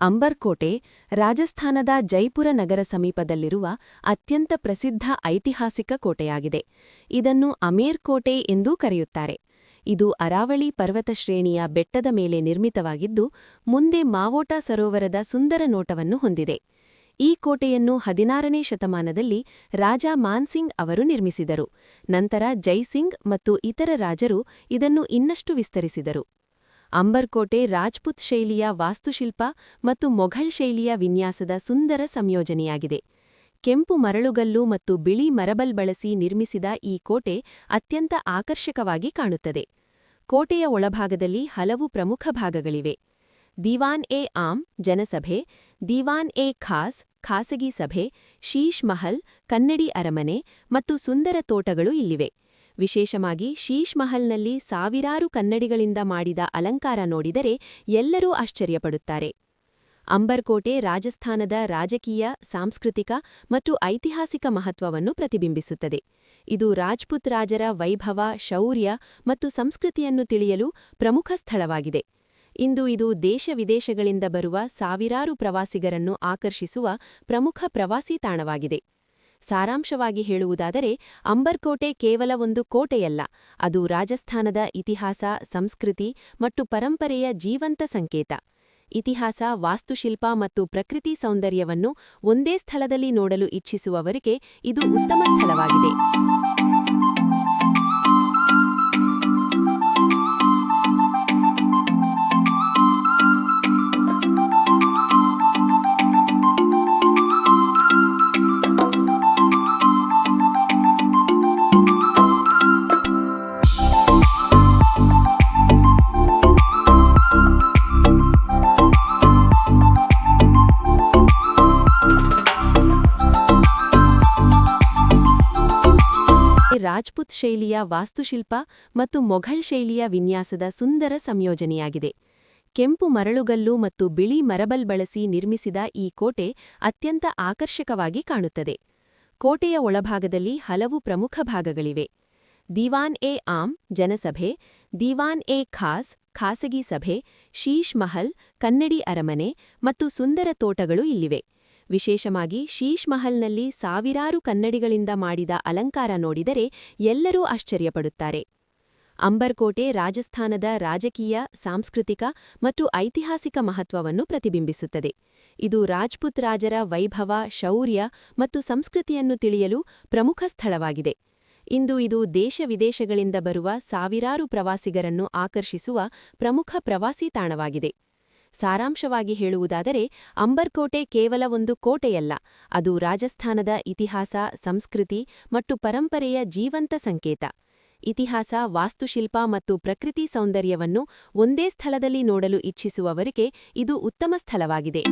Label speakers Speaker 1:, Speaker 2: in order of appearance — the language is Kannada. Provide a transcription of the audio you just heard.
Speaker 1: ಅಂಬರ್ಕೋಟೆ ರಾಜಸ್ಥಾನದ ಜೈಪುರ ನಗರ ಸಮೀಪದಲ್ಲಿರುವ ಅತ್ಯಂತ ಪ್ರಸಿದ್ಧ ಐತಿಹಾಸಿಕ ಕೋಟೆಯಾಗಿದೆ. ಇದನ್ನು ಅಮೇರ್ ಕೋಟೆ ಎಂದೂ ಕರೆಯುತ್ತಾರೆ. ಇದು ಅರಾವಳಿ ಪರ್ವತ ಶ್ರೇಣಿಯ ಬೆಟ್ಟದ ಮೇಲೆ ನಿರ್ಮಿತವಾಗಿದ್ದು, ಮುಂದೆ ಮಾವೋಟ ಸರೋವರದ ಸುಂದರ ನೋಟವನ್ನು ಹೊಂದಿದೆ. ಈ ಕೋಟೆಯನ್ನು 16ನೇ ಶತಮಾನದಲ್ಲಿ ರಾಜ ಮಾನ್ಸಿಂಗ್ ಅವರು ನಿರ್ಮಿಸಿದರು. ನಂತರ ಜೈಸಿಂಗ್ ಮತ್ತು ಇತರ ರಾಜರು ಇದನ್ನು ಇನ್ನಷ್ಟು ವಿಸ್ತರಿಸಿದರು. ಅಂಬರ್ಕೋಟೆ ರಾಜ್ಪುತ್ ಶೈಲಿಯ ವಾಸ್ತುಶಿಲ್ಪ ಮತ್ತು ಮೊಘಲ್ ಶೈಲಿಯ ವಿನ್ಯಾಸದ ಸುಂದರ ಸಂಯೋಜನೆಯಾಗಿದೆ. ಕೆಂಪು ಮರಳುಗಲ್ಲು ಮತ್ತು ಬಿಳಿ ಮರಬಲ್ ಬಳಸಿ ನಿರ್ಮಿಸಿದ ಈ ಕೋಟೆ ಅತ್ಯಂತ ಆಕರ್ಷಕವಾಗಿ ಕಾಣುತ್ತದೆ. ಕೋಟೆಯ ಒಳಭಾಗದಲ್ಲಿ ಹಲವು ಪ್ರಮುಖ ಭಾಗಗಳಿವೆ. ದಿವಾನ್-ಎ-ಆಮ್ ಜನಸಭೆ, ದಿವಾನ್-ಎ-ಖಾಸ್ ಖಾಸಗಿ ಸಭೆ, ಶೀಶ್ ಮಹಲ್ ಕನ್ನಡಿ ಅರಮನೆ ಮತ್ತು ಸುಂದರ ತೋಟಗಳು ಇಲ್ಲಿವೆ. ವಿಶೇಷವಾಗಿ ಶೀಶ್ ಮಹಲ್ನಲ್ಲಿ ಸಾವಿರಾರು ಕನ್ನಡಿಗಳಿಂದ ಮಾಡಿದ ಅಲಂಕಾರ ನೋಡಿದರೆ ಎಲ್ಲರೂ ಆಶ್ಚರ್ಯಪಡುತ್ತಾರೆ. ಅಂಬರ್ಕೋಟೆ ರಾಜಸ್ಥಾನದ ರಾಜಕೀಯ, ಸಾಂಸ್ಕೃತಿಕ ಮತ್ತು ಐತಿಹಾಸಿಕ ಮಹತ್ವವನ್ನು ಪ್ರತಿಬಿಂಬಿಸುತ್ತದೆ. ಇದು ರಾಜ್ಪುತ್ ರಾಜರ ವೈಭವ, ಶೌರ್ಯ ಮತ್ತು ಸಂಸ್ಕೃತಿಯನ್ನು ತಿಳಿಯಲು ಪ್ರಮುಖ ಸ್ಥಳವಾಗಿದೆ. ಇಂದು ಇದು ದೇಶ-ವಿದೇಶಗಳಿಂದ ಬರುವ ಸಾವಿರಾರು ಪ್ರವಾಸಿಗರನ್ನು ಆಕರ್ಷಿಸುವ ಪ್ರಮುಖ ಪ್ರವಾಸಿ ತಾಣವಾಗಿದೆ. ಸಾರಾಂಶವಾಗಿ ಹೇಳುವುದಾದರೆ, ಅಂಬರ್ಕೋಟೆ ಕೇವಲ ಒಂದು ಕೋಟೆಯಲ್ಲ, ಅದು ರಾಜಸ್ಥಾನದ ಇತಿಹಾಸ, ಸಂಸ್ಕೃತಿ ಮತ್ತು ಪರಂಪರೆಯ ಜೀವಂತ ಸಂಕೇತ. ಇತಿಹಾಸ, ವಾಸ್ತುಶಿಲ್ಪ ಮತ್ತು ಪ್ರಕೃತಿ ಸೌಂದರ್ಯವನ್ನು ಒಂದೇ ಸ್ಥಳದಲ್ಲಿ ನೋಡಲು ಇಚ್ಛಿಸುವವರಿಗೆ ಇದು ಉತ್ತಮ ಸ್ಥಳವಾಗಿದೆ. ರಾಜ್ಪುತ್ ಶೈಲಿಯ ವಾಸ್ತುಶಿಲ್ಪ ಮತ್ತು ಮೊಘಲ್ ಶೈಲಿಯ ವಿನ್ಯಾಸದ ಸುಂದರ ಸಂಯೋಜನೆಯಾಗಿದೆ. ಕೆಂಪು ಮರಳುಗಲ್ಲು ಮತ್ತು ಬಿಳಿ ಮರಬಲ್ ಬಳಸಿ ನಿರ್ಮಿಸಿದ ಈ ಕೋಟೆ ಅತ್ಯಂತ ಆಕರ್ಷಕವಾಗಿ ಕಾಣುತ್ತದೆ. ಕೋಟೆಯ ಒಳಭಾಗದಲ್ಲಿ ಹಲವು ಪ್ರಮುಖ ಭಾಗಗಳಿವೆ. ದಿವಾನ್-ಎ-ಆಮ್ ಜನಸಭೆ, ದಿವಾನ್-ಎ-ಖಾಸ್ ಖಾಸಗಿ ಸಭೆ, ಶೀಶ್ ಮಹಲ್ ಕನ್ನಡಿ ಅರಮನೆ ಮತ್ತು ಸುಂದರ ತೋಟಗಳು ಇಲ್ಲಿವೆ. ವಿಶೇಷವಾಗಿ ಶೀಶ್ ಮಹಲ್ನಲ್ಲಿ ಸಾವಿರಾರು ಕನ್ನಡಿಗಳಿಂದ ಮಾಡಿದ ಅಲಂಕಾರ ನೋಡಿದರೆ ಎಲ್ಲರೂ ಆಶ್ಚರ್ಯಪಡುತ್ತಾರೆ. ಅಂಬರ್ಕೋಟೆ ರಾಜಸ್ಥಾನದ ರಾಜಕೀಯ, ಸಾಂಸ್ಕೃತಿಕ ಮತ್ತು ಐತಿಹಾಸಿಕ ಮಹತ್ವವನ್ನು ಪ್ರತಿಬಿಂಬಿಸುತ್ತದೆ. ಇದು ರಾಜ್ಪುತ್ ರಾಜರ ವೈಭವ, ಶೌರ್ಯ ಮತ್ತು ಸಂಸ್ಕೃತಿಯನ್ನು ತಿಳಿಯಲು ಪ್ರಮುಖ ಸ್ಥಳವಾಗಿದೆ. ಇಂದು ಇದು ದೇಶ-ವಿದೇಶಗಳಿಂದ ಬರುವ ಸಾವಿರಾರು ಪ್ರವಾಸಿಗರನ್ನು ಆಕರ್ಷಿಸುವ ಪ್ರಮುಖ ಪ್ರವಾಸಿ ತಾಣವಾಗಿದೆ. ಸಾರಾಂಶವಾಗಿ ಹೇಳುವುದಾದರೆ, ಅಂಬರ್ಕೋಟೆ ಕೇವಲ ಒಂದು ಕೋಟೆಯಲ್ಲ, ಅದು ರಾಜಸ್ಥಾನದ ಇತಿಹಾಸ, ಸಂಸ್ಕೃತಿ ಮತ್ತು ಪರಂಪರೆಯ ಜೀವಂತ ಸಂಕೇತ. ಇತಿಹಾಸ, ವಾಸ್ತುಶಿಲ್ಪ ಮತ್ತು ಪ್ರಕೃತಿ ಸೌಂದರ್ಯವನ್ನು ಒಂದೇ ಸ್ಥಳದಲ್ಲಿ ನೋಡಲು ಇಚ್ಛಿಸುವವರಿಗೆ ಇದು ಉತ್ತಮ ಸ್ಥಳವಾಗಿದೆ.